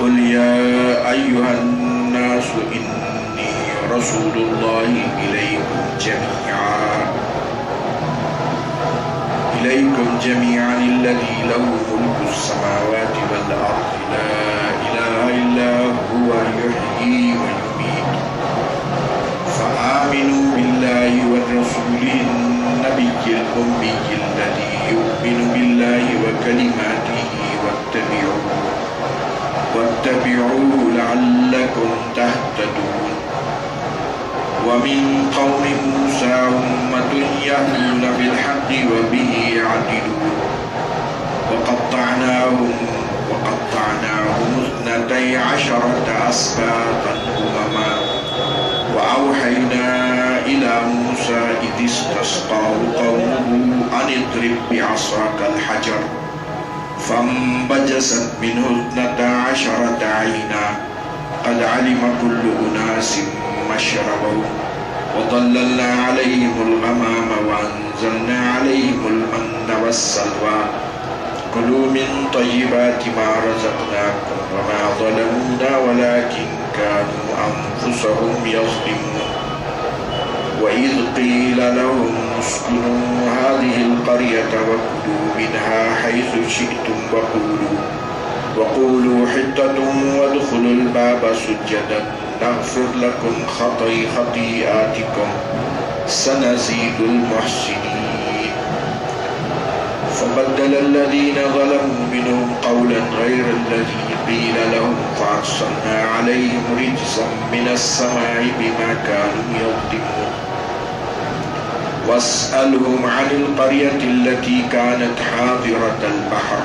قل يا أيها الناس إني رسول الله إليكم جميعا الذي له ملك السماوات والأرض لا إله إلا هو يحيي ويميت فآمنوا بالله والرسول النبي الأمي الذي يؤمن بالله وكلماته واتبعوه لعلكم تهتدون ومن قوم موسى أمة يهدون بالحق وبه يعدلون وقطعناهم 12 أسباطا أمما وأوحينا إلى موسى إذ استسقاه قومه أن اضرب بعصاك الحجر فانبجست منه 12 عينا قد علم كل أناس مشربهم وظللنا عليهم الغمام وأنزلنا عليهم المن والسلوى كلوا من طيبات ما رزقناكم وما ظلمونا ولكن كانوا أنفسهم يظلمون وإذ قيل لهم اسكنوا هذه القرية وكلوا منها حيث شئتم وقولوا حطة وادخلوا الباب سجدا نغفر لكم خطيئاتكم سنزيد المحسنين فبدل الذين ظلموا منهم قولا غير الذي قيل لهم فأرسلنا عليهم رجزا من السماء بما كانوا يظلمون واسألهم عن القرية التي كانت حاضرة البحر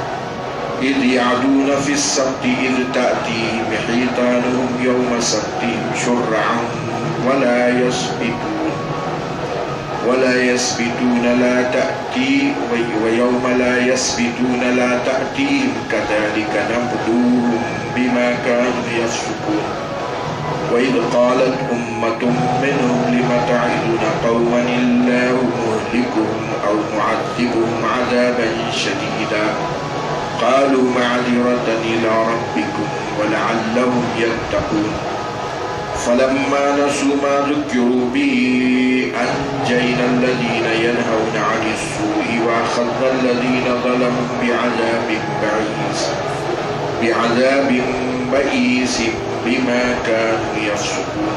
إذ يعدون في السبت إذ تأتيهم حيتانهم يوم سبتهم شرعا ولا يسبتون ويوم لا يسبتون لا تأتيهم كذلك نبلوهم بما كانوا يفسقون وإذ قالت أمة منهم لم تعظون قوما الله مهلكهم أو معذبهم عذابا شديدا قالوا معذرة إلى ربكم ولعلهم يتقون فلما نسوا ما ذكروا به أنجينا الذين ينهون عن السوء وأخذنا الذين ظلموا بعذاب بئيس بما كانوا يفسقون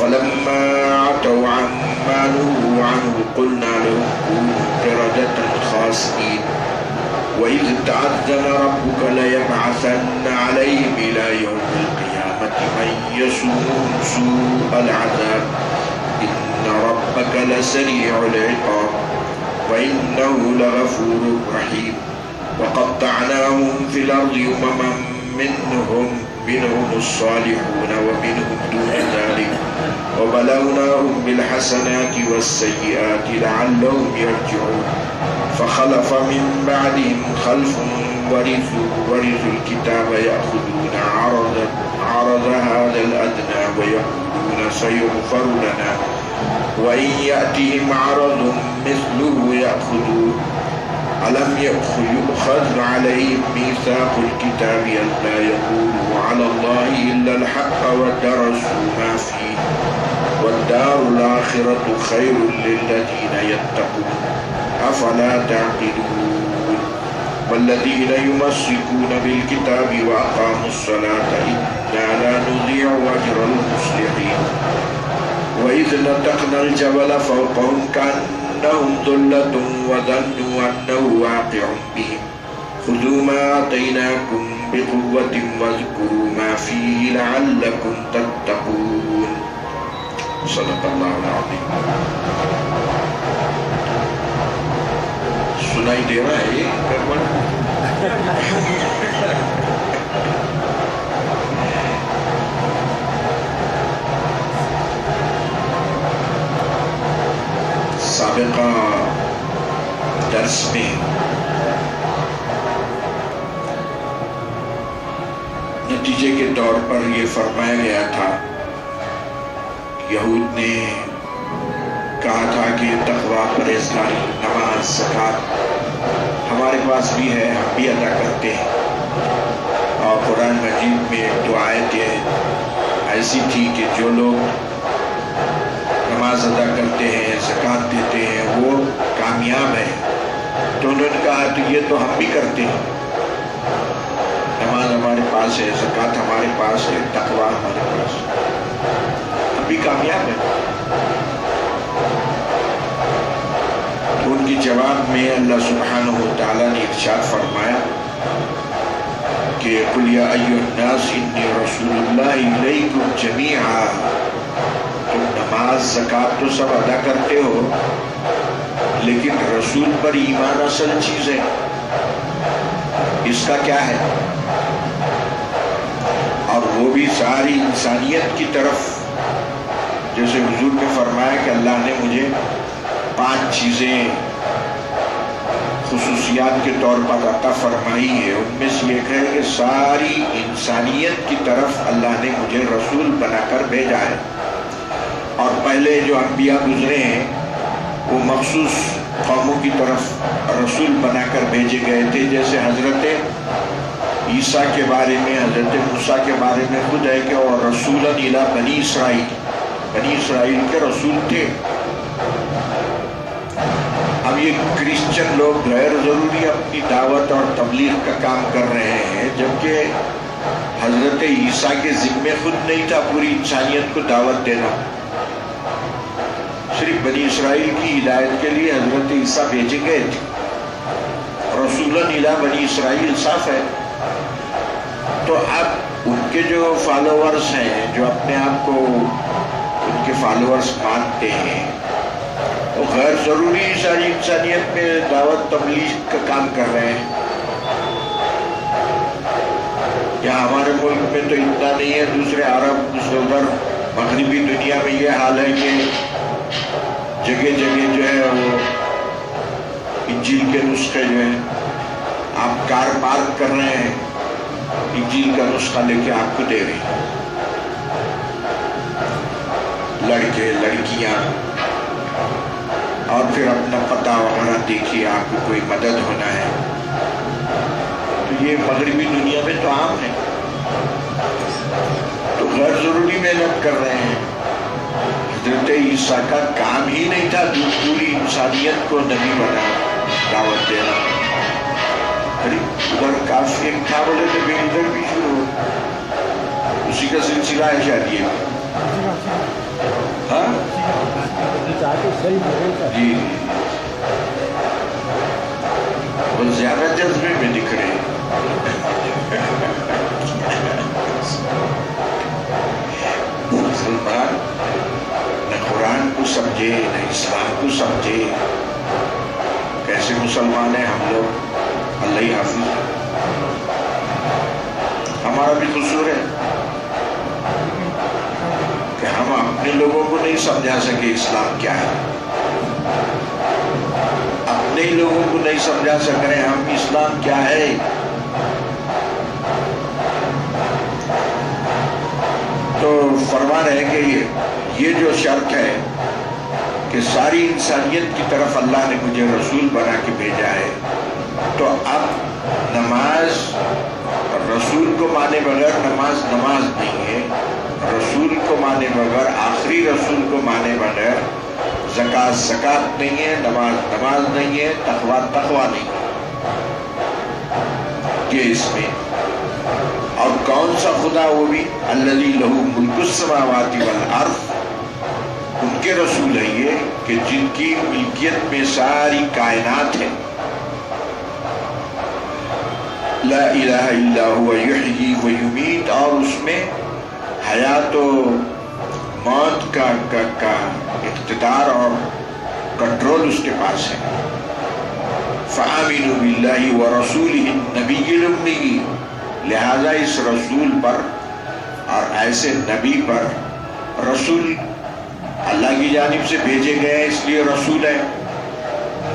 فلما عتوا عما نهوا عنه قلنا لهم كونوا قردة خاسئين وإذ تأذن ربك ليبعثن عليهم إلى يوم القيامة من يسومهم سوء العذاب إن ربك لسريع العقاب وإنه لغفور رحيم وقطعناهم في الأرض أمما منهم الصالحون ومنهم دون ذلك وبلوناهم بالحسنات والسيئات لعلهم يرجعون فخلف من بعدهم خلف ورثوا الكتاب يأخذون عرض هذا الأدنى ويقولون سيغفر لنا وإن يأتهم عرض مثله يأخذوه ألم يؤخذ عليهم ميثاق الكتاب ألا يقولوا على الله إلا الحق ودرسوا ما فيه والدار الآخرة خير للذين يتقون أفلا تعقلون والذين يمسكون بالكتاب وأقاموا الصلاة إنا لا نضيع أجر المصلحين وإذ نتقنا الجبل فوقهم كأنهم ظلة وظنوا أنه واقع بهم خذوا ما آتيناكم بقوة واذكروا ما فيه لعلكم تتقون صدق اللہ العظیم. سنائی دے رہا ہے سابقہ درس میں نتیجے کے طور پر یہ فرمایا گیا تھا، یہود نے کہا تھا کہ تقویٰ، پرہیزگاری، نماز، زکوٰۃ ہمارے پاس بھی ہے، ہم بھی ادا کرتے ہیں، اور قرآن میں مجید میں ایک دو آیتیں ایسی تھی کہ جو لوگ نماز ادا کرتے ہیں، زکوٰۃ دیتے ہیں، وہ کامیاب ہیں. تو انہوں نے کہا تو یہ تو ہم بھی کرتے ہیں، نماز ہمارے پاس ہے، زکوٰۃ ہمارے پاس ہے، تقویٰ ہمارے پاس ہے، ہم بھی کامیاب ہیں. تو ان کی جواب میں اللہ سبحانہ و تعالیٰ نے ارشاد فرمایا کہ قُلْ يَا أَيُّهَا النَّاسِ إِنِّي رَسُولُ اللَّهِ إِلَيْكُمْ جَمِيعًا. تم نماز زکوٰۃ تو سب ادا کرتے ہو، لیکن رسول پر ایمان اصل چیز ہے. اس کا کیا ہے؟ اور وہ بھی ساری انسانیت کی طرف. جیسے حضور نے فرمایا کہ اللہ نے مجھے 5 چیزیں خصوصیات کے طور پر عطا فرمائی ہے، ان میں سے ایک ہے کہ ساری انسانیت کی طرف اللہ نے مجھے رسول بنا کر بھیجا ہے. اور پہلے جو انبیاء گزرے ہیں وہ مخصوص قوموں کی طرف رسول بنا کر بھیجے گئے تھے. جیسے حضرت عیسیٰ کے بارے میں، حضرت موسیٰ کے بارے میں خود ہے کہ وہ رسولا الی بنی اسرائیل، بنی اسرائیل کے رسول تھے. اب یہ کرسچن لوگ غیر ضروری اپنی دعوت اور تبلیغ کا کام کر رہے ہیں، جبکہ حضرت عیسیٰ کے ذمے خود نہیں تھا پوری انسانیت کو دعوت دینا. صرف بنی اسرائیل کی ہدایت کے لیے حضرت عیسیٰ بھیجے گئے تھے. رسولا الی بنی اسرائیل صاف ہے. تو اب ان کے جو فالوورز ہیں، جو اپنے آپ کو ان کے فالوورز مانتے ہیں، وہ غیر ضروری ساری انسانیت میں دعوت تبلیغ کا کام کر رہے ہیں. یہاں ہمارے ملک میں تو اتنا نہیں ہے، دوسرے عرب، دوسرے ادھر مغربی دنیا میں یہ حال ہے کہ جگہ جگہ جو ہے وہ انجیل کے نسخے جو ہیں، آپ کار پارک کر رہے ہیں، انجیل کا نسخہ لے کے آپ کو دے رہے ہیں. لڑکے لڑکیاں، اور پھر اپنا پتہ وغیرہ دیکھیے، آپ کو کوئی مدد ہونا ہے. تو یہ مغربی دنیا میں تو عام ہے. تو غیر ضروری محنت کر رہے ہیں. حضرت عیسیٰ کا کام ہی نہیں تھا پوری انسانیت کو نبی بنا دعوت دینا. ادھر کافی ایک تھا بولے تو پھر ادھر بھی شروع ہو. اسی کا سلسلہ ہے شاید یہ. ہاں جی، وہ زیادہ جذبے میں دکھ رہے ہیں. مسلمان نہ قرآن کو سمجھے نہ اسلام کو سمجھے. کیسے مسلمان ہیں ہم لوگ؟ اللہ ہی حافظ. ہمارا بھی قصور ہے کہ ہم اپنے لوگوں کو نہیں سمجھا سکے اسلام کیا ہے. اپنے ہی لوگوں کو نہیں سمجھا سک رہے ہم اسلام کیا ہے. تو فرما رہے کہ یہ جو شرط ہے کہ ساری انسانیت کی طرف اللہ نے مجھے رسول بنا کے بھیجا ہے، تو اب نماز رسول کو مانے بغیر نماز نہیں ہے. رسول کو مانے بغیر، آخری رسول کو مانے بغیر زکوٰۃ نہیں ہے، نماز نہیں ہے، تقویٰ نہیں ہے. یہ اس میں. اور کون سا خدا؟ وہ بھی الذی لہ ملک السماوات والارض. ان کے رسول ہے یہ کہ جن کی ملکیت میں ساری کائنات ہے. لا الہ الا هو یحیی و یمیت. اور اس میں حیات و موت کا اقتدار اور کنٹرول اس کے پاس ہے. فآمنوا باللہ ورسولہ النبی الأمی. لہذا اس رسول پر اور ایسے نبی پر، رسول اللہ کی جانب سے بھیجے گئے ہیں اس لیے رسول ہے.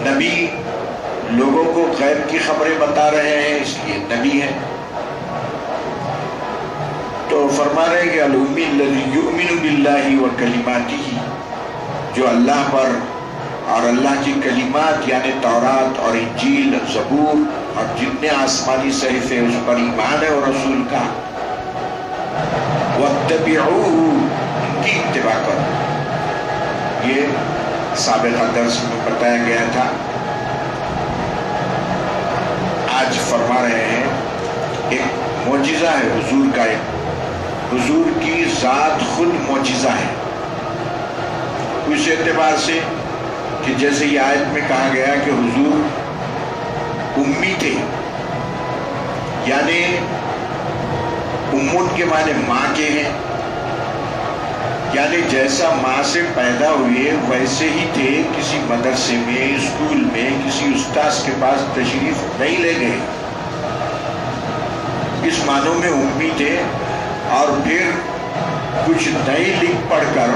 نبی لوگوں کو غیب کی خبریں بتا رہے ہیں اس لیے نبی ہے. تو فرما رہے کہ الامی الذی یؤمن باللہ وکلماتہ، جو اللہ پر اور اللہ کی کلمات یعنی تورات اور انجیل، زبور اور جتنے آسمانی صحیفے اس پر ایمان ہے اور رسول کا. فاتبعوه، ان کی اتباع کرو. یہ سابقہ درس میں بتایا گیا تھا. آج فرما رہے ہیں ایک معجزہ ہے حضور کا، ایک حضور کی ذات خود معجزہ ہے اس اعتبار سے کہ جیسے یہ آیت میں کہا گیا کہ حضور امی تھے، یعنی امون کے معنی ماں کے ہیں، یعنی جیسا ماں سے پیدا ہوئے ویسے ہی تھے. کسی مدرسے میں، اسکول میں، کسی استاذ کے پاس تشریف نہیں لے گئے. اس معنوں میں امی تھے. اور پھر کچھ نئی لکھ پڑھ کر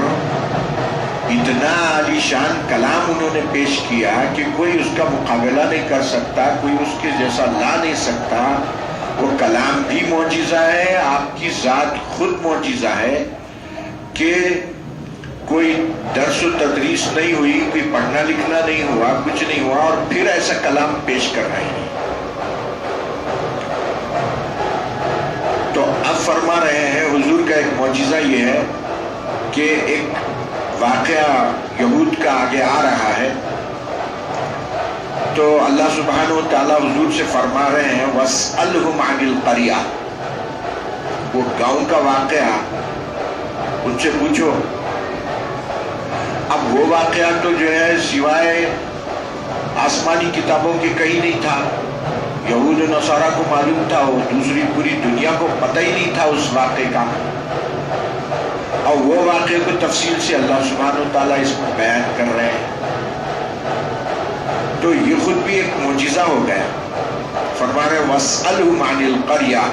اتنا عالی شان کلام انہوں نے پیش کیا کہ کوئی اس کا مقابلہ نہیں کر سکتا، کوئی اس کے جیسا لا نہیں سکتا. وہ کلام بھی معجزہ ہے، آپ کی ذات خود معجزہ ہے کہ کوئی درس و تدریس نہیں ہوئی، کوئی پڑھنا لکھنا نہیں ہوا، کچھ نہیں ہوا، اور پھر ایسا کلام پیش کر رہے ہیں. تو اب فرما رہے ہیں حضور کا ایک معجزہ یہ ہے کہ ایک واقعہ یہود کا آگے آ رہا ہے. تو اللہ سبحانہ و تعالیٰ حضور سے فرما رہے ہیں وَاسْأَلْهُمْ عَنِ الْقَرْيَةِ، وہ گاؤں کا واقعہ ان سے پوچھو. اب وہ واقعہ تو جو ہے سوائے آسمانی کتابوں کے کہیں نہیں تھا. یہود و نصارہ کو معلوم تھا، وہ دوسری پوری دنیا کو پتہ ہی نہیں تھا اس واقعے کا. اور وہ واقعے کو تفصیل سے اللہ سبحانہ و تعالیٰ اس میں بیان کر رہے ہیں. تو یہ خود بھی ایک معجزہ ہو گیا. فرما رہے وَاسْأَلْهُمْ عَنِ الْقَرْيَةِ،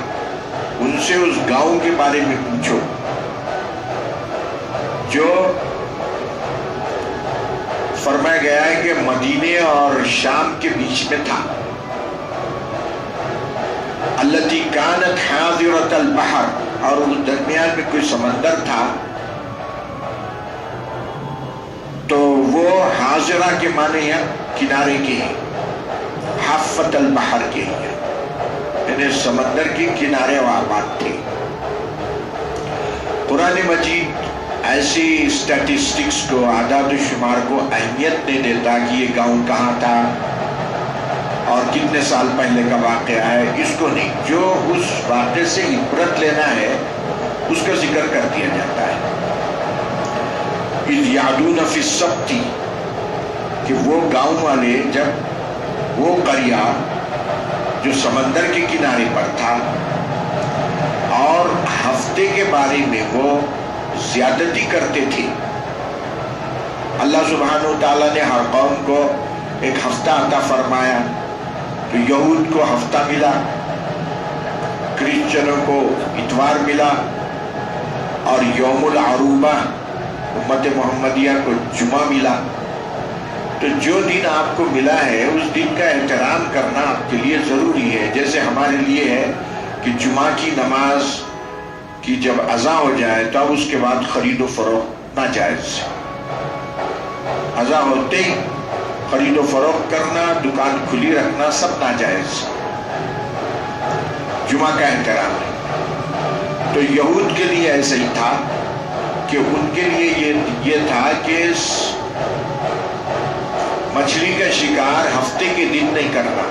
ان سے اس گاؤں کے بارے میں پوچھو جو فرمایا گیا ہے کہ مدینے اور شام کے بیچ میں تھا. الَّتِي كَانَتْ حَاضِرَةَ الْبَحْرِ، اور اس درمیان میں کوئی سمندر تھا. تو وہ حاضرہ کے معنی ہے کنارے کے ہیں، حافت البحر کے ہیں، یعنی سمندر کے کنارے و آباد تھے. قرآن مجید ایسی اسٹیٹسٹکس کو، اعداد و شمار کو اہمیت نہیں دیتا کہ یہ گاؤں کہاں تھا اور کتنے سال پہلے کا واقعہ ہے. اس کو نہیں، جو اس واقعے سے عبرت لینا ہے اس کا ذکر کر دیا جاتا ہے. اِذْ يَعْدُونَ فِي السَّبْتِ، کہ وہ گاؤں والے جب وہ قریہ جو سمندر کے کنارے پر تھا اور ہفتے کے بارے میں وہ زیادتی کرتے تھے. اللہ سبحانہ و تعالیٰ نے ہر قوم کو ایک ہفتہ عطا فرمایا. تو یہود کو ہفتہ ملا، کرسچنوں کو اتوار ملا، اور یوم العروبہ امت محمدیہ کو جمعہ ملا. تو جو دن آپ کو ملا ہے اس دن کا احترام کرنا آپ کے لیے ضروری ہے. جیسے ہمارے لیے ہے کہ جمعہ کی نماز کی جب اذان ہو جائے تو اب اس کے بعد خرید و فروخت ناجائز. اذان ہوتے ہی خرید و فروخت کرنا، دکان کھلی رکھنا سب ناجائز. جمعہ کا احترام ہے. تو یہود کے لیے ایسا ہی تھا کہ ان کے لیے یہ تھا کہ مچھلی کا شکار ہفتے کے دن نہیں کرنا.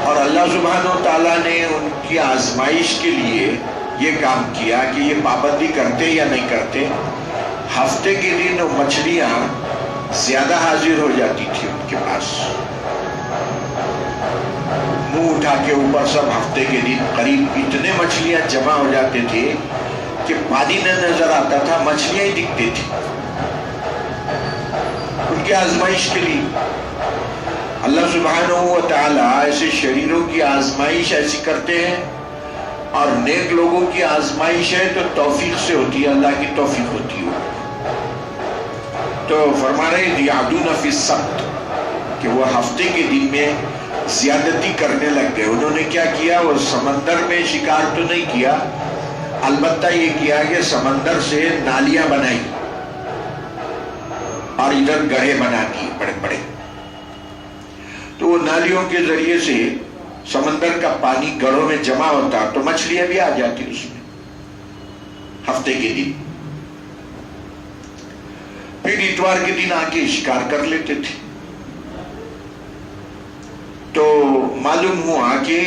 اور اللہ سبحانہ و تعالیٰ نے ان کی آزمائش کے لیے یہ کام کیا کہ یہ پابندی کرتے یا نہیں کرتے. ہفتے کے دن مچھلیاں زیادہ حاضر ہو جاتی تھی ان کے پاس. منہ اٹھا کے اوپر سب ہفتے کے دن قریب اتنے مچھلیاں جمع ہو جاتے تھے کہ پانی نہ نظر آتا تھا، مچھلیاں ہی دکھتی تھی. ان کی آزمائش کے لیے اللہ سبحانہ و تعالیٰ ایسے شریروں کی آزمائش ایسی کرتے ہیں. اور نیک لوگوں کی آزمائش ہے تو توفیق سے ہوتی ہے، اللہ کی توفیق ہوتی ہے. تو فرما رہے یعدون فی السبت کہ وہ ہفتے کے دن میں زیادتی کرنے لگ گئے. انہوں نے کیا کیا؟ وہ سمندر میں شکار تو نہیں کیا، البتہ یہ کیا کہ سمندر سے نالیاں بنائی اور ادھر گڑھے بنا دیے بڑے بڑے. تو وہ نالیوں کے ذریعے سے سمندر کا پانی گڑھوں میں جمع ہوتا تو مچھلیاں بھی آ جاتی اس میں ہفتے کے دن. پھر اتوار کے دن آ کے شکار کر لیتے تھے. تو معلوم ہوا کہ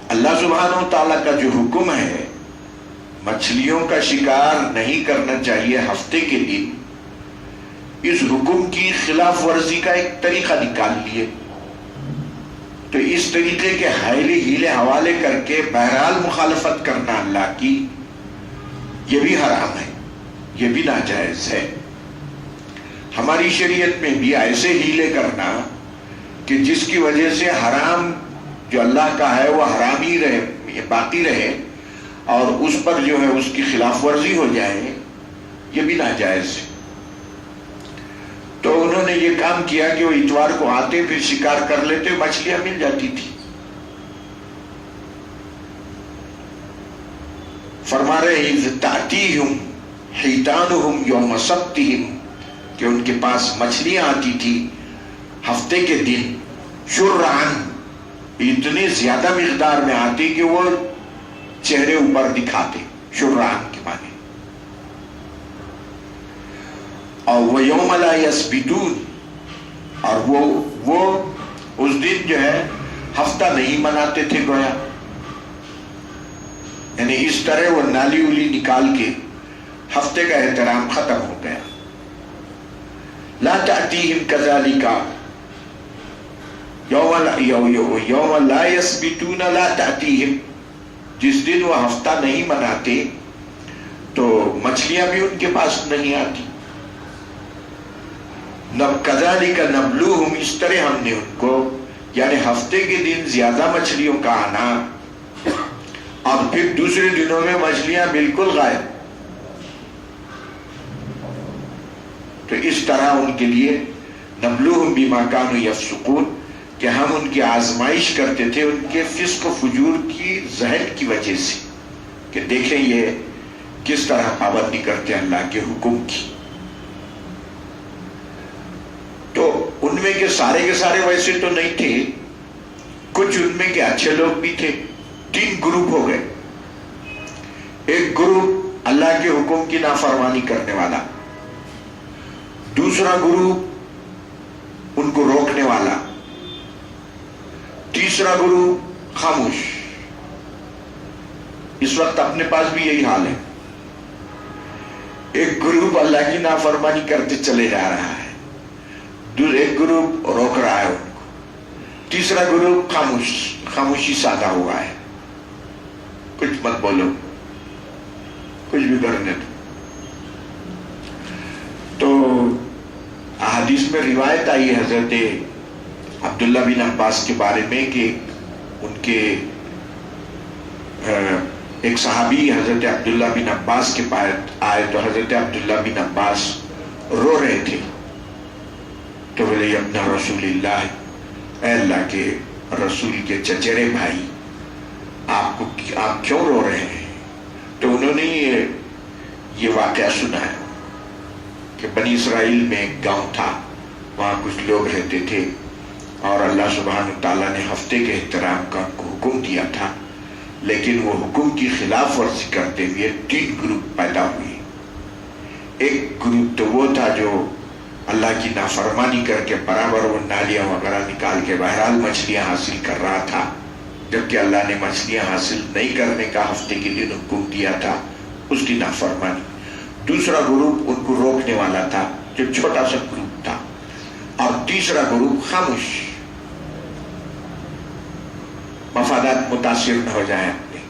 اللہ سبحانہ و تعالیٰ کا جو حکم ہے مچھلیوں کا شکار نہیں کرنا چاہیے ہفتے کے دن، اس حکم کی خلاف ورزی کا ایک طریقہ نکال لیے. تو اس طریقے کے ہیلے حوالے کر کے بہرحال مخالفت کرنا اللہ کی، یہ بھی حرام ہے، یہ بھی ناجائز ہے. ہماری شریعت میں بھی ایسے ہیلے کرنا کہ جس کی وجہ سے حرام جو اللہ کا ہے وہ حرام ہی رہے، باقی رہے، اور اس پر جو ہے اس کی خلاف ورزی ہو جائے، یہ بھی ناجائز ہے. تو انہوں نے یہ کام کیا کہ وہ اتوار کو آتے پھر شکار کر لیتے، مچھلیاں مل جاتی تھی. فرما رہے اذ تأتیہم حیتانہم یوم سبتہم، کہ ان کے پاس مچھلیاں آتی تھی ہفتے کے دن، شرعن، اتنے زیادہ مقدار میں آتی کہ وہ چہرے اوپر دکھاتے، شرعن کے معنی. اور وہ یوم لا یثبتون، اور وہ اس دن جو ہے ہفتہ نہیں مناتے تھے گویا، یعنی اس طرح وہ نالی اولی نکال کے ہفتے کا احترام ختم ہو گیا. لا تأتیہم کذالک یوم لا یثبتون لا تأتیہم، جس دن وہ ہفتہ نہیں مناتے تو مچھلیاں بھی ان کے پاس نہیں آتی. کذالک نبلوہم، اس طرح ہم نے ان کو، یعنی ہفتے کے دن زیادہ مچھلیوں کا آنا اور پھر دوسرے دنوں میں مچھلیاں بالکل غائب. تو اس طرح ان کے لیے نبلوہم بما کانوا یفسقون، کہ ہم ان کی آزمائش کرتے تھے ان کے فسق و فجور کی ذہن کی وجہ سے، کہ دیکھیں یہ کس طرح پابندی کرتے اللہ کے حکم کی. تو ان میں کے سارے ویسے تو نہیں تھے، کچھ ان میں کے اچھے لوگ بھی تھے. 3 گروپ ہو گئے. ایک گروپ اللہ کے حکم کی نافرمانی کرنے والا، دوسرا گروپ ان کو روکنے والا، تیسرا گروپ خاموش. اس وقت اپنے پاس بھی یہی حال ہے. ایک گروپ اللہ کی نافرمانی کرتے چلے جا رہا ہے، ایک گروپ روک رہا ہے ان کو، تیسرا گروپ خاموشی سادہ ہوا ہے، کچھ مت بولو، کچھ بھی کرنے دو. تو احادیث میں روایت آئی ہے حضرت عبداللہ بن عباس کے بارے میں کہ ان کے ایک صحابی حضرت عبداللہ بن عباس کے پاس آئے تو حضرت عبداللہ بن عباس رو رہے تھے. تو بولے یا ابن رسول اللہ، اے اللہ کے رسول کے چچیرے بھائی، آپ کیوں رو رہے ہیں؟ تو انہوں نے یہ واقعہ سنا ہے کہ بنی اسرائیل میں ایک گاؤں تھا، وہاں کچھ لوگ رہتے تھے اور اللہ سبحانہ تعالیٰ نے ہفتے کے احترام کا حکم دیا تھا، لیکن وہ حکم کی خلاف ورزی کرتے ہوئے 3 گروپ پیدا ہوئے. ایک گروپ تو وہ تھا جو اللہ کی نافرمانی کر کے برابر وہ نالیاں وغیرہ نکال کے بہرحال مچھلیاں حاصل کر رہا تھا، جبکہ اللہ نے مچھلیاں حاصل نہیں کرنے کا ہفتے کے دن حکم دیا تھا، اس کی نافرمانی. دوسرا گروپ ان کو روکنے والا تھا جو چھوٹا سا گروپ تھا، اور تیسرا گروپ خاموش، مفادات متاثر نہ ہو جائیں اپنے.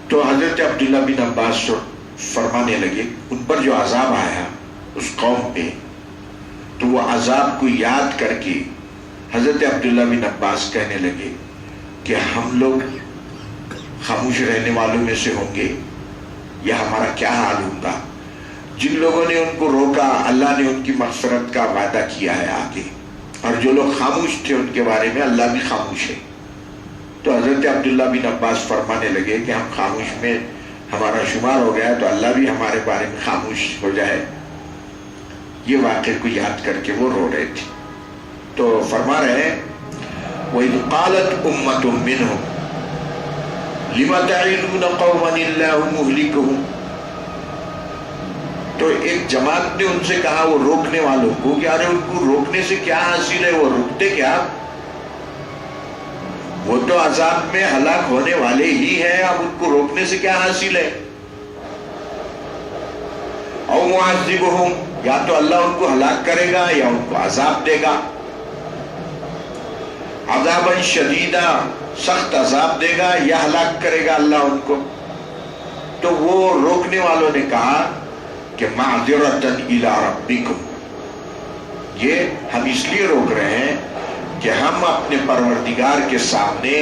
تو حضرت عبداللہ بن عباس فرمانے لگے ان پر جو عذاب آیا اس قوم پہ، تو وہ عذاب کو یاد کر کے حضرت عبداللہ بن عباس کہنے لگے کہ ہم لوگ خاموش رہنے والوں میں سے ہوں گے یا ہمارا کیا حال ہوگا. جن لوگوں نے ان کو روکا اللہ نے ان کی مغفرت کا وعدہ کیا ہے آگے، اور جو لوگ خاموش تھے ان کے بارے میں اللہ بھی خاموش ہے. تو حضرت عبداللہ بن عباس فرمانے لگے کہ ہم خاموش میں ہمارا شمار ہو گیا تو اللہ بھی ہمارے بارے میں خاموش ہو جائے. یہ واقعے کو یاد کر کے وہ رو رہے تھے. تو فرما رہے ہیں وَإِذْ قَالَتْ أُمَّةٌ مِّنْهُمْ لِمَ تَعِظُونَ قَوْمًا اللَّهُ مُهْلِكُهُمْ. تو ایک جماعت نے ان سے کہا وہ روکنے والوں کو کہ ارے ان کو روکنے سے کیا حاصل ہے، وہ رکتے کیا، وہ تو عذاب میں ہلاک ہونے والے ہی ہیں، اب ان کو روکنے سے کیا حاصل ہے. او معذبہم، یا تو اللہ ان کو ہلاک کرے گا یا ان کو عذاب دے گا، عذابا شدیدا، سخت عذاب دے گا یا ہلاک کرے گا اللہ ان کو. تو وہ روکنے والوں نے کہا کہ معذرتاً الی ربکم، یہ ہم اس لیے روک رہے ہیں کہ ہم اپنے پروردگار کے سامنے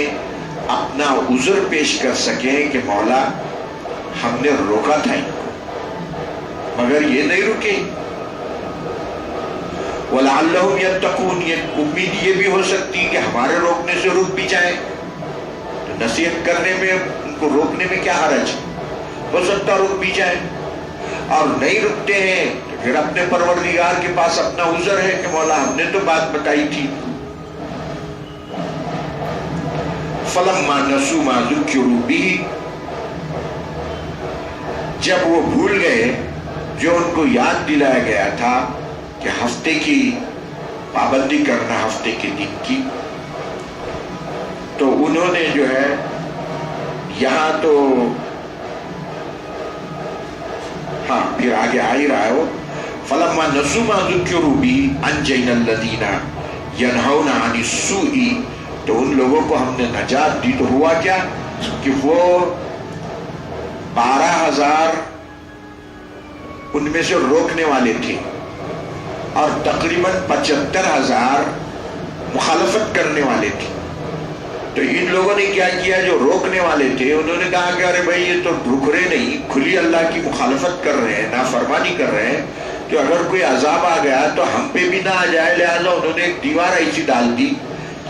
اپنا عذر پیش کر سکیں کہ مولا ہم نے روکا تھا ان کو مگر یہ نہیں رکے. وَلَعَلَّهُمْ يَتَّقُونَ، یہ امید یہ بھی ہو سکتی کہ ہمارے روکنے سے رک بھی جائے. تو نصیحت کرنے میں ان کو روکنے میں کیا حرج، ہو سکتا رک بھی جائے. اور نہیں رکتے ہیں تو پھر اپنے پروردگار کے پاس اپنا عذر ہے کہ مولا ہم نے تو بات بتائی تھی. فَلَمَّا نَسُوا مَا ذُكِّرُوا بِهِ، جب وہ بھول گئے جو ان کو یاد دلایا گیا تھا کہ ہفتے کی پابندی کرنا ہفتے کے دن کی، تو انہوں نے جو ہے یہاں تو ہاں پھر آگے آ ہی رہا ہے وہ فَلَمَّا نَسُوا مَا ذُكِّرُوا بِهِ أَنْجَيْنَا الَّذِينَ يَنْهَوْنَ عَنِ السُّوءِ، تو ان لوگوں کو ہم نے نجات دی. تو ہوا کیا کہ وہ 12,000 ان میں سے روکنے والے تھے اور تقریباً 75,000 مخالفت کرنے والے تھے. تو ان لوگوں نے کیا کیا، جو روکنے والے تھے انہوں نے کہا کہ ارے بھائی یہ تو رک رہے نہیں، کھلی اللہ کی مخالفت کر رہے ہیں، نافرمانی کر رہے ہیں، تو اگر کوئی عذاب آ گیا تو ہم پہ بھی نہ آ جائے. لہٰذا انہوں نے ایک دیوار ایسی ڈال دی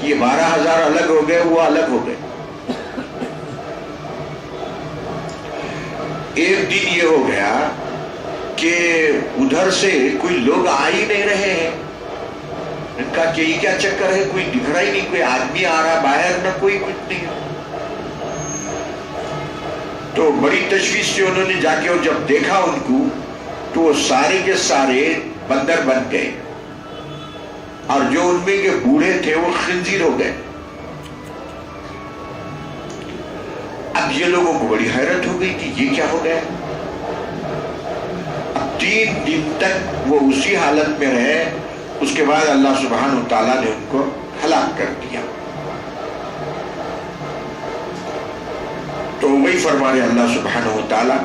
کہ یہ 12,000 الگ ہو گئے، وہ الگ ہو گئے. ایک دن یہ ہو گیا کہ ادھر سے کوئی لوگ آ ہی نہیں رہے ہیں. ان کا کہ یہ کیا چکر ہے، کوئی دکھ رہا ہی نہیں، کوئی آدمی آ رہا باہر، نہ کوئی کچھ نہیں. تو بڑی تشویش سے انہوں نے جا کے اور جب دیکھا ان کو تو وہ سارے کے سارے بندر بن گئے اور جو ان میں کے بوڑھے تھے وہ خنزیر ہو گئے. اب یہ لوگوں کو بڑی حیرت ہو گئی کہ یہ کیا ہو گیا. اب 3 دن تک وہ اسی حالت میں رہے، اس کے بعد اللہ سبحانہ وتعالیٰ نے ان کو ہلاک کر دیا. تو وہی فرما رہے اللہ سبحانہ وتعالیٰ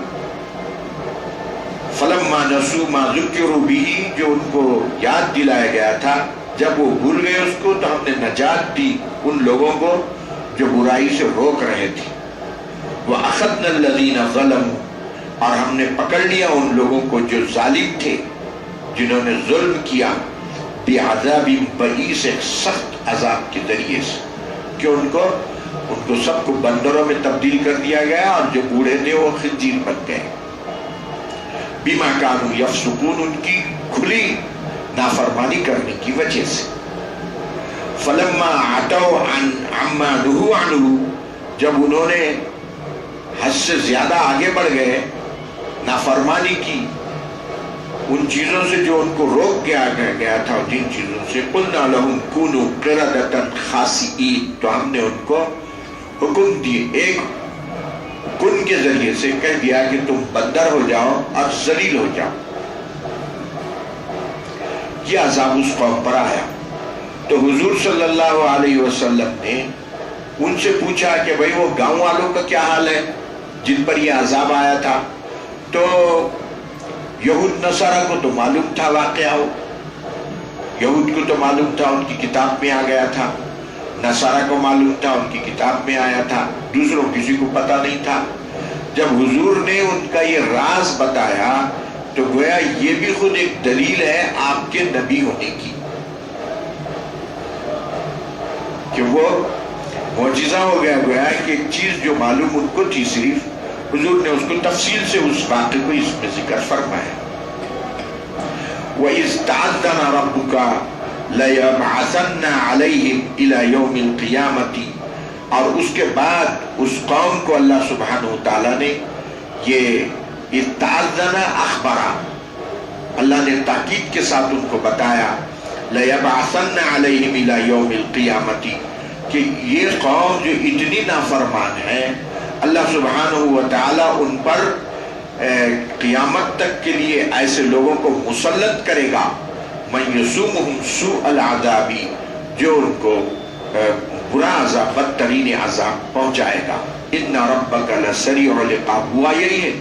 فَلَمَّا نَسُوا مَا ذُكِّرُوا بِهِ، جو ان کو یاد دلایا گیا تھا جب وہ بھول گئے اس کو تو ہم نے نجات دی ان لوگوں کو جو برائی سے روک رہے تھے. وَأَخَذْنَا الَّذِينَ ظَلَمُوا، اور ہم نے پکڑ لیا ان لوگوں کو جو ظالم تھے، جنہوں نے ظلم کیا، بعذاب بئیس، ایک سخت عذاب کے ذریعے سے، کہ ان کو سب کو بندروں میں تبدیل کر دیا گیا اور جو بوڑھے تھے وہ خنزیر بن گئے. بما كانوا يفسقون، ان کی کھلی نافرمانی کرنے کی وجہ سے. فلما عتوا عما نهوا عنه، جب انہوں نے حد سے زیادہ آگے بڑھ گئے، نافرمانی کی ان چیزوں سے جو ان کو روک گیا تھا، جن چیزوں سے قلنا لهم كونوا قردة خاسئين، تو ہم نے ان کو حکم دی، ایک کن کے ذریعے سے کہہ دیا کہ تم بندر ہو جاؤ اور ذلیل ہو جاؤ. یہ عذاب اس قوم پر آیا. تو حضور صلی اللہ علیہ وسلم نے ان سے پوچھا کہ بھئی وہ گاؤں والوں کا کیا حال ہے جن پر یہ عذاب آیا تھا. تو یہود نصارہ کو تو معلوم تھا واقعہ، یہود کو تو معلوم تھا، ان کی کتاب میں آ گیا تھا. نصارہ کو معلوم تھا، ان کی کتاب میں آیا تھا. دوسروں کسی کو پتہ نہیں تھا. جب حضور نے ان کا یہ راز بتایا تو گویا یہ بھی خود ایک دلیل ہے آپ کے نبی ہونے کی، کہ وہ معجزہ ہو گیا. گویا کہ ایک چیز جو معلوم ان کو تھی صرف، حضور نے اس کو تفصیل سے اس واقعے کو اس میں ذکر فرمایا. وَإِذْ تَعَذَّنَ رَبُّكَ لَيَبْعَثَنَّ عَلَيْهِمْ إِلَى يَوْمِ الْقِيَامَةِ، اور اس کے بعد اس قوم کو اللہ سبحانہ وتعالیٰ نے یہ استعاذن اخبرا، اللہ نے تاکید کے ساتھ ان کو بتایا، لَيَبْعَثَنَّ عَلَيْهِمْ إِلَى يَوْمِ الْقِيَامَةِ، کہ یہ قوم جو اتنی نافرمان ہے، اللہ سبحانہ وتعالیٰ ان پر قیامت تک کے لیے ایسے لوگوں کو مسلط کرے گا، من یسومہم سوء العذاب، جو ان کو برا عذاب، بدترین عذاب پہنچائے گا۔ ان ربک لسریع العقاب، ہوا یہی ہے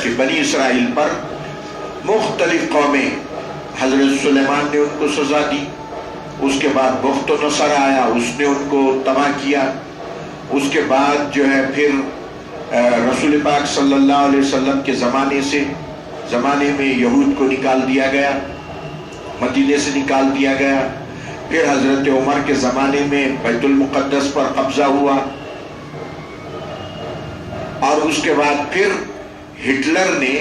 کہ بنی اسرائیل پر مختلف قومیں، حضرت سلیمان نے ان کو سزا دی، اس کے بعد بخت و نصر آیا، اس نے ان کو تباہ کیا، اس کے بعد جو ہے پھر رسول پاک صلی اللہ علیہ وسلم کے زمانے میں یہود کو نکال دیا گیا، مدینے سے نکال دیا گیا، پھر حضرت عمر کے زمانے میں بیت المقدس پر قبضہ ہوا، اور اس کے بعد پھر ہٹلر نے،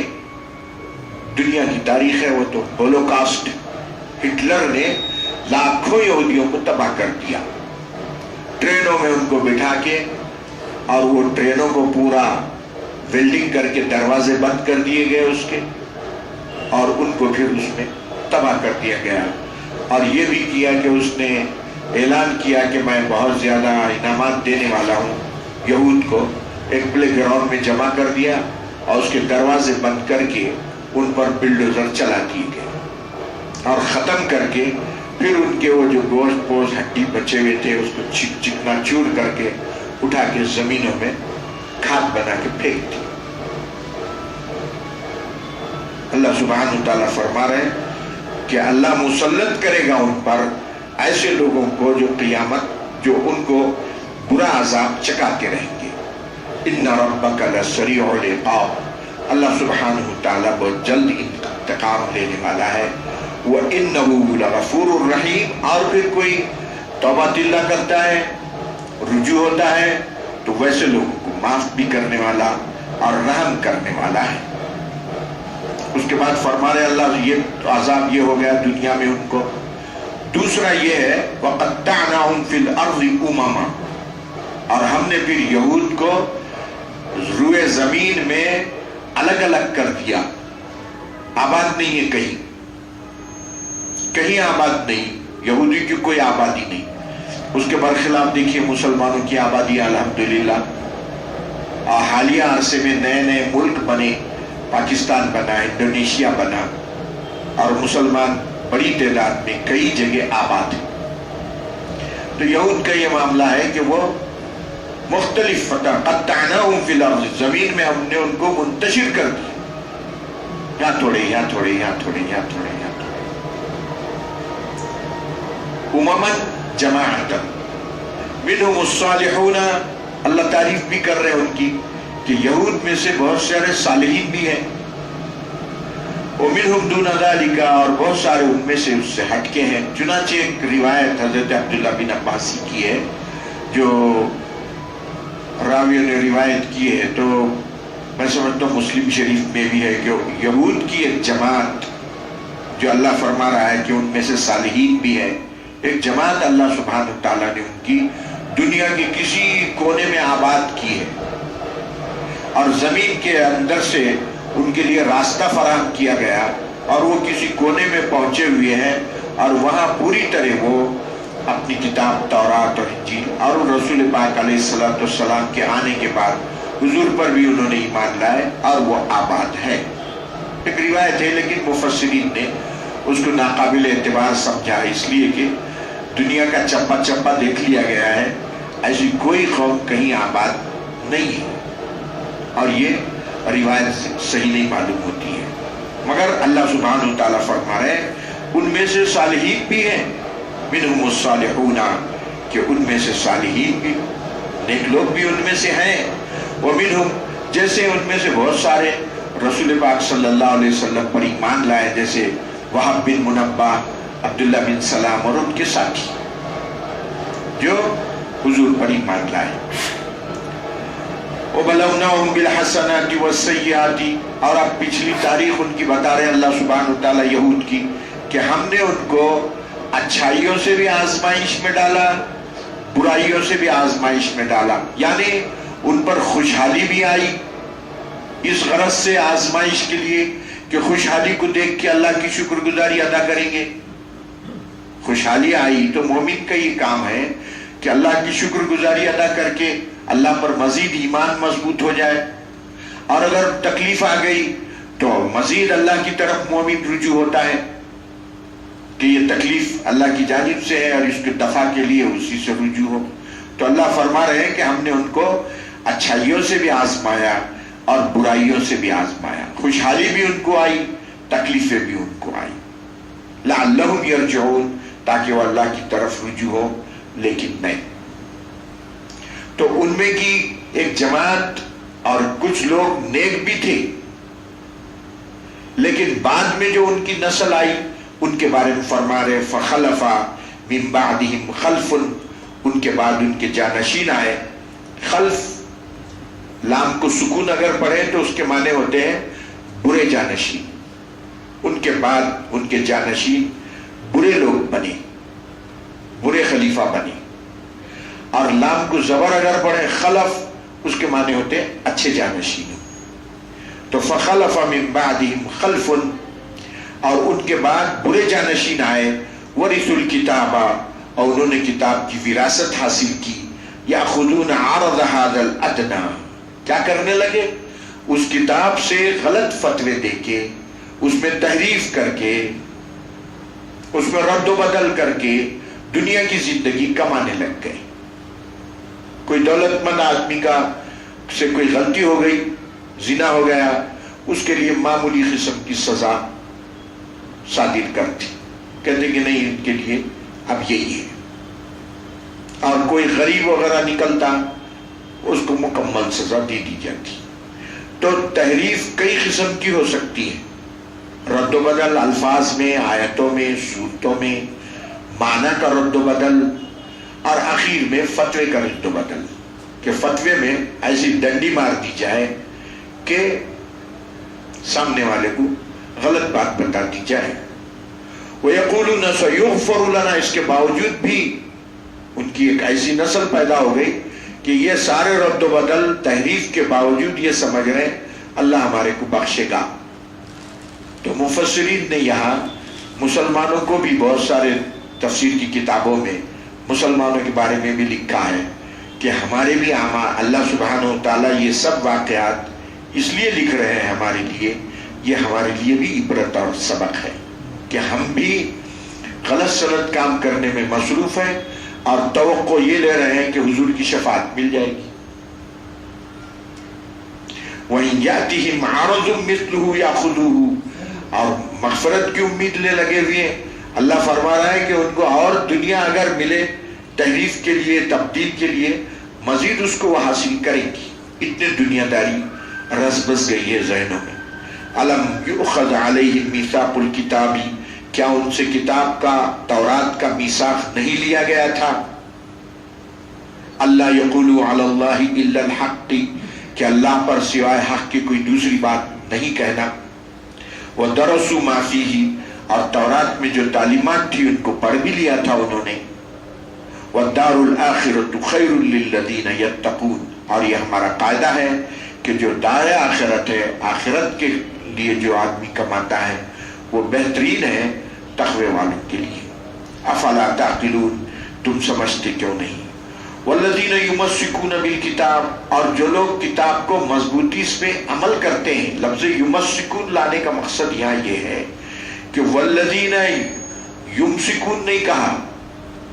دنیا کی تاریخ ہے وہ تو ہولوکاسٹ، ہٹلر نے لاکھوں یہودیوں کو تباہ کر دیا، ٹرینوں میں ان کو بٹھا کے، اور وہ ٹرینوں کو پورا ویلڈنگ کر کے دروازے بند کر دیے گئے اس کے، اور ان کو پھر اس میں تباہ کر دیا گیا۔ اور یہ بھی کیا کہ اس نے اعلان کیا کہ میں بہت زیادہ انعامات دینے والا ہوں، یہود کو ایک پلے گراؤنڈ میں جمع کر دیا، اور اس کے دروازے بند کر کے ان پر بلڈوزر چلا دیے گئے، اور ختم کر کے پھر ان کے وہ جو گوشت پوش ہڈی بچے ہوئے تھے اس کو چکنا چور کر کے اٹھا کے زمینوں میں کھاد بنا کے پھینک دی۔ اللہ سبحانہ وتعالیٰ فرما رہے ہیں کہ اللہ مسلط کرے گا ان پر ایسے لوگوں کو جو قیامت، جو ان کو برا عذاب چکاتے رہیں گے۔ ان ربک لسریع العقاب، اللہ سبحانہ وتعالیٰ بہت جلد انتقام لینے والا ہے۔ وَإِنَّهُ لَغَفُورٌ الرحیم، اور پھر کوئی توبہ اللہ کرتا ہے، رجوع ہوتا ہے، تو ویسے لوگوں کو معاف بھی کرنے والا اور رحم کرنے والا ہے۔ اس کے بعد فرما رہے اللہ، یہ عذاب یہ ہو گیا دنیا میں ان کو۔ دوسرا یہ ہے وَقَطَّعْنَاهُمْ فِي الْأَرْضِ أُمَمًا، اور ہم نے پھر یہود کو روئے زمین میں الگ الگ کر دیا، آباد نہیں ہے کہیں آباد نہیں، یہودی کی کوئی آبادی نہیں۔ اس کے برخلاف دیکھیے مسلمانوں کی آبادی الحمدللہ، حالیہ عرصے میں نئے نئے ملک بنے، پاکستان بنا، انڈونیشیا بنا، اور مسلمان بڑی تعداد میں کئی جگہ آباد ہیں۔ تو یہود کا یہ معاملہ ہے کہ وہ مختلف فتح قطعناہم فی الارض، زمین میں ہم نے ان کو منتشر کر دیا، یہاں تھوڑے یہاں تھوڑے یہاں تھوڑے یہاں تھوڑے یہاں تھوڑے، امماً جماعتا منہم الصالحون، اللہ تعریف بھی کر رہے ہیں ان کی کہ یہود میں سے بہت سارے صالحین بھی ہیں، ومنہم دون ذالک، اور بہت سارے ان میں سے اس سے ہٹ کے ہیں۔ چنانچہ ایک روایت حضرت عبداللہ بن عباسی کی ہے، جو راویوں نے روایت کی ہے، تو میں سمجھتا ہوں مسلم شریف میں بھی ہے کہ یہود کی ایک جماعت جو اللہ فرما رہا ہے کہ ان میں سے صالحین بھی ہے، ایک جماعت اللہ سبحانہ وتعالیٰ نے ان کی دنیا کے کسی کونے میں آباد کی ہے، اور زمین کے اندر سے ان کے لیے راستہ فراہم کیا گیا، اور وہ کسی کونے میں پہنچے ہوئے ہیں، اور وہاں پوری طرح وہ اپنی کتاب تورات اور انجیل اور رسول پاک علیہ السلام کے آنے کے بعد حضور پر بھی انہوں نے ایمان لائے، اور وہ آباد ہے۔ ایک روایت ہے لیکن مفسرین نے اس کو ناقابل اعتبار سمجھا، اس لیے کہ دنیا کا چپا چپا دیکھ لیا گیا ہے، ایسی کوئی قوم کہیں آباد نہیں ہے، اور یہ روایت صحیح نہیں معلوم ہوتی ہے۔ مگر اللہ سبحانہ وتعالیٰ فرما رہے ہیں ان میں سے صالحین بھی ہیں، منہم الصالحون، کہ ان میں سے صالحین بھی، نیک لوگ بھی ان میں سے ہیں، ومنہم، جیسے ان میں سے بہت سارے رسول پاک صلی اللہ علیہ وسلم پر ایمان لائے، جیسے وہب بن منبہ، عبداللہ بن سلام اور ان کے ساتھی جو حضور پر ایمان لائے۔ وَبَلَوْنَاهُمْ بِالْحَسَنَاتِ وَالسَّيِّئَاتِ، اور اب پچھلی تاریخ ان کی بتا رہے اللہ سبحانہ وتعالیٰ یہود کی، کہ ہم نے ان کو اچھائیوں سے بھی آزمائش میں ڈالا، برائیوں سے بھی آزمائش میں ڈالا، یعنی ان پر خوشحالی بھی آئی اس غرض سے آزمائش کے لیے کہ خوشحالی کو دیکھ کے اللہ کی شکر گزاری ادا کریں گے۔ خوشحالی آئی تو مومن کا یہ کام ہے کہ اللہ کی شکر گزاری ادا کر کے اللہ پر مزید ایمان مضبوط ہو جائے، اور اگر تکلیف آ گئی تو مزید اللہ کی طرف مومن رجوع ہوتا ہے کہ یہ تکلیف اللہ کی جانب سے ہے اور اس کے دفع کے لیے اسی سے رجوع ہو۔ تو اللہ فرما رہے ہیں کہ ہم نے ان کو اچھائیوں سے بھی آزمایا اور برائیوں سے بھی آزمایا، خوشحالی بھی ان کو آئی، تکلیفیں بھی ان کو آئی، لعلہم یرجعون، تاکہ وہ اللہ کی طرف رجوع ہو، لیکن نہیں۔ تو ان میں کی ایک جماعت اور کچھ لوگ نیک بھی تھے، لیکن بعد میں جو ان کی نسل آئی ان کے بارے میں فرما رہے فخلف من بعدہم خلف، ان کے بعد ان کے جانشین آئے۔ خلف لام کو سکون اگر پڑھے تو اس کے معنی ہوتے ہیں برے جانشین، ان کے بعد ان کے جانشین برے لوگ بنے، برے خلیفہ بنے، اور لام کو زبر اگر پڑھے خلف اس کے معنی ہوتے ہیں اچھے جانشین۔ تو فخلف من بعدہم خلف، اور ان کے بعد برے جانشین آئے، ورثوا الکتاب، اور انہوں نے کتاب کی وراثت حاصل کی، یاخذون عرض ھذا الادنی، کیا کرنے لگے؟ اس کتاب سے غلط فتوے دے کے، اس میں تحریف کر کے، اس میں رد و بدل کر کے دنیا کی زندگی کمانے لگ گئے۔ کوئی دولت مند آدمی کا سے کوئی غلطی ہو گئی، زنا ہو گیا، اس کے لیے معمولی قسم کی سزا صادر کرتی، کہتے کہ نہیں ان کے لیے اب یہی ہے، اور کوئی غریب وغیرہ نکلتا اس کو مکمل سزا دے دی جاتی۔ تو تحریف کئی قسم کی ہو سکتی ہے، رد و بدل الفاظ میں، آیتوں میں، صورتوں میں، معنی کا رد و بدل، اور آخر میں فتوے کا رد و بدل، کہ فتوے میں ایسی ڈنڈی مار دی جائے کہ سامنے والے کو غلط بات بتا دی جائے۔ وَيَقُولُونَ سَيُغْفَرُ لَنَا، اس کے باوجود بھی ان کی ایک ایسی نسل پیدا ہو گئی کہ یہ سارے رد و بدل تحریف کے باوجود یہ سمجھ رہے ہیں اللہ ہمارے کو بخشے گا۔ تو مفسرین نے یہاں مسلمانوں کو بھی بہت سارے تفسیر کی کتابوں میں مسلمانوں کے بارے میں بھی لکھا ہے کہ ہمارے بھی اللہ سبحانہ و تعالیٰ یہ سب واقعات اس لیے لکھ رہے ہیں ہمارے لیے، یہ ہمارے لیے بھی عبرت اور سبق ہے کہ ہم بھی غلط سلط کام کرنے میں مصروف ہیں اور توقع یہ لے رہے ہیں کہ حضور کی شفاعت مل جائے گی۔ وَإِنْ يَأْتِهِمْ عَرَضٌ مِثْلُهُ يَأْخُذُوهُ، اور مغفرت کی امید لے لگے ہوئے ہیں۔ اللہ فرما رہا ہے کہ ان کو اور دنیا اگر ملے تحریف کے لیے، تبدیل کے لیے، مزید اس کو وہ حاصل کریں گی۔ اتنے دنیا داری رس بس گئی ہے ذہنوں میں۔ الم یؤخذ علیہم میثاق الکتاب، کیا ان سے کتاب کا، تورات کا میثاق نہیں لیا گیا تھا؟ اللہ یقولوا علی اللہ الا الحق، کہ اللہ پر سوائے حق کی کوئی دوسری بات نہیں کہنا۔ ودرسوا ما فیہ، اور تورات میں جو تعلیمات تھی ان کو پڑھ بھی لیا تھا انہوں نے۔ والدار الآخرۃ خیر للذین یتقون، اور یہ ہمارا قاعدہ ہے کہ جو دار آخرت ہے، آخرت کے لیے جو آدمی کماتا ہے وہ بہترین ہے تقوی والوں کے لیے۔ افلا تعقلون، تم سمجھتے کیوں نہیں؟ والذین یمسکون بالکتاب، اور جو لوگ کتاب کو مضبوطی سے عمل کرتے ہیں۔ لفظ یمسکون لانے کا مقصد یہاں یہ ہے کہ والذین یمسکون نہیں کہا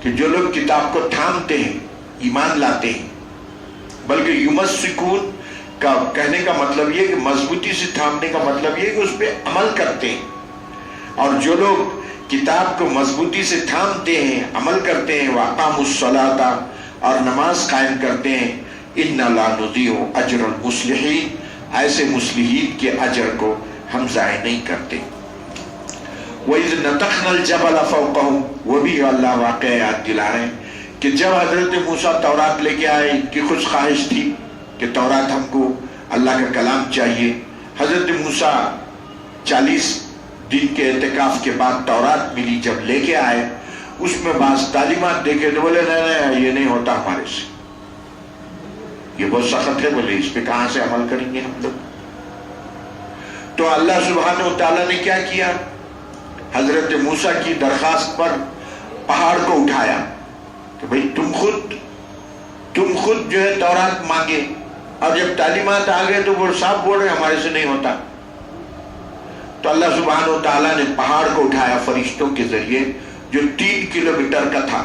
کہ جو لوگ کتاب کو تھامتے ہیں، ایمان لاتے ہیں، بلکہ یمسکون کا کہنے کا مطلب یہ کہ مضبوطی سے تھامنے کا مطلب یہ کہ اس پہ عمل کرتے ہیں۔ اور جو لوگ کتاب کو مضبوطی سے تھامتے ہیں، عمل کرتے ہیں، وَأَقَامُوا الصَّلَاةَ، اور نماز قائم کرتے ہیں، إِنَّا لَا نُضِيعُ أَجْرَ الْمُصْلِحِينَ، ایسے مصلحین کے اجر کو ہم ضائع نہیں کرتے۔ وَإِذْ نَتَخْنَا الْجَبَلَ فَوْقَهُمْ، وہ بھی اللہ واقعہ یاد دلا رہے ہیں کہ جب حضرت موسیٰ تورات لے کے آئے، ان کی خود خواہش تھی کہ تورات ہم کو اللہ کا کلام چاہیے۔ حضرت موسیٰ 40 دن کے اعتکاف کے بعد تورات ملی، جب لے کے آئے اس میں بعض تعلیمات دیکھے تو بولے نہیں یہ نہیں ہوتا ہمارے سے، یہ بہت سخت ہے، بولے اس پہ کہاں سے عمل کریں گے ہم لوگ؟ تو اللہ سبحانہ و تعالیٰ نے کیا کیا؟ حضرت موسیٰ کی درخواست پر پہاڑ کو اٹھایا کہ بھئی تم خود جو ہے تورات مانگے، اور جب تعلیمات آ گئے تو وہ صاحب بول رہے ہمارے سے نہیں ہوتا۔ تو اللہ سبحانہ و تعالیٰ نے پہاڑ کو اٹھایا فرشتوں کے ذریعے جو 3 کلومیٹر کا تھا،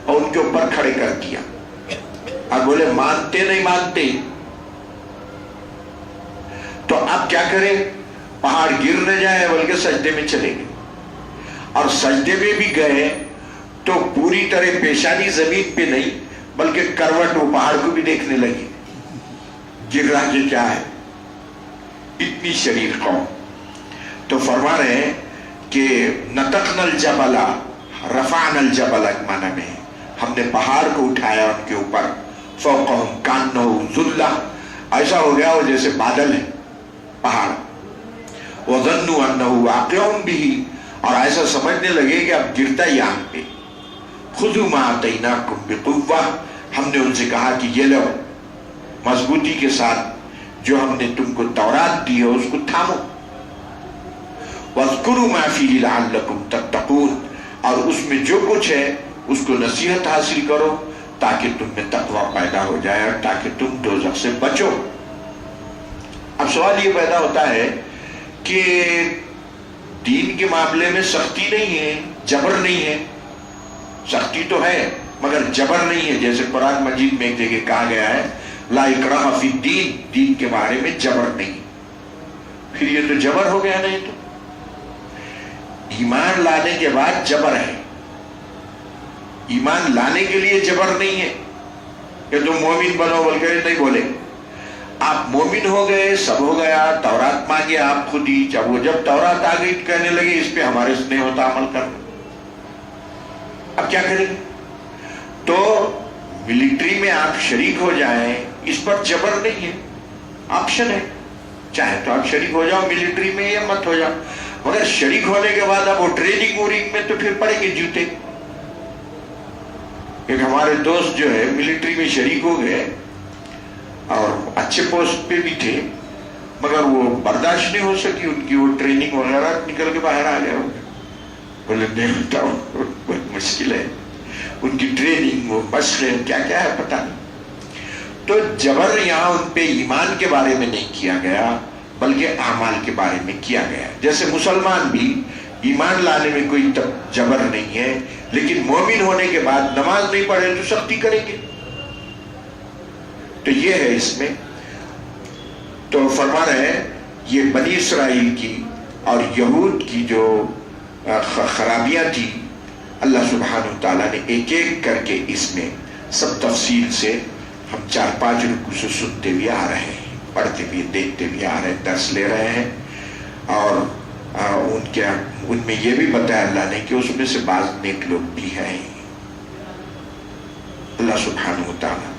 اور ان کے اوپر کھڑے کر دیا، اور بولے مانتے نہیں مانتے؟ تو اب کیا کریں؟ پہاڑ گر نہ جائے بلکہ سجدے میں چلے گئے، اور سجدے میں بھی گئے تو پوری طرح پیشانی زمین پہ نہیں بلکہ کروٹ وہ پہاڑ کو بھی دیکھنے لگی، گر رہا کہ کیا ہے، اتنی شریر قوم۔ تو فرما رہے ہیں کہ نتقنا الجبل رفعنا الجبل معنی میں ہم نے پہاڑ کو اٹھایا ان کے اوپر، فوقہم کانہ ذلہ، ایسا ہو گیا وہ جیسے بادل ہے پہاڑ، وظنوا انہ واقع بہ، اور ایسا سمجھنے لگے کہ اب گرتا یہاں پہ۔ خذوا ما آتیناکم بقوہ، ہم نے ان سے کہا کہ یہ لو مضبوطی کے ساتھ جو ہم نے تم کو تورات دی ہے اس کو تھامو، واذکروا ما فیہ لعلکم تتقون، اور اس میں جو کچھ ہے اس کو نصیحت حاصل کرو تاکہ تم میں تقوی پیدا ہو جائے اور تاکہ تم دوزخ سے بچو۔ اب سوال یہ پیدا ہوتا ہے کہ دین کے معاملے میں سختی نہیں ہے، جبر نہیں ہے، سختی تو ہے مگر جبر نہیں ہے، جیسے قرآن مجید میں ایک جگہ کہا گیا ہے لا اکراہ فی الدین، دین کے بارے میں جبر نہیں۔ پھر یہ تو جبر ہو گیا، نہیں تو ایمان لانے کے بعد جبر ہے، ایمان لانے کے لیے جبر نہیں ہے کہ تم مومن بنو، بلکہ نہیں بولے آپ مومن ہو گئے، سب ہو گیا، تورات مانگے آپ خود ہی، جب تورات آ گئی کہنے لگے اس پہ ہمارے سے نہیں ہوتا عمل کرنا، اب کیا کریں؟ تو ملٹری میں آپ شریک ہو جائیں، اس پر جبر نہیں ہے، آپشن ہے، چاہے تو آپ شریک ہو جاؤ ملٹری میں یا مت ہو جاؤ، مگر شریک ہونے کے بعد اب وہ ٹریننگ وورنگ میں تو پھر پڑیں گے جوتے۔ ایک ہمارے دوست جو ہے ملٹری میں شریک ہو گئے اور اچھے پوسٹ پہ بھی تھے، مگر وہ برداشت نہیں ہو سکی ان کی وہ ٹریننگ وغیرہ، نکل کے باہر آ گئے، بولے نہیں بتاؤ بہت مشکل ہے ان کی ٹریننگ، وہ مشقیں کیا کیا ہے پتہ نہیں۔ تو جبر یہاں ان پہ ایمان کے بارے میں نہیں کیا گیا بلکہ اعمال کے بارے میں کیا گیا۔ جیسے مسلمان بھی ایمان لانے میں کوئی جبر نہیں ہے، لیکن مومن ہونے کے بعد نماز نہیں پڑھے تو سختی کریں گے، تو یہ ہے اس میں۔ تو فرما رہے ہیں یہ بنی اسرائیل کی اور یہود کی جو خرابیاں تھی، اللہ سبحانہ وتعالیٰ نے ایک ایک کر کے اس میں سب تفصیل سے ہم 4-5 رکوع سے سنتے بھی آ رہے ہیں، پڑھتے بھی دیکھتے بھی آ رہے ہیں، درس لے رہے ہیں، اور ان میں یہ بھی بتایا اللہ نے کہ اس میں سے بعض نیک لوگ بھی ہیں۔ اللہ سبحانہ وتعالیٰ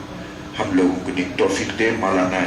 ہم لوگوں کو نیک توفیق دے۔ مولانا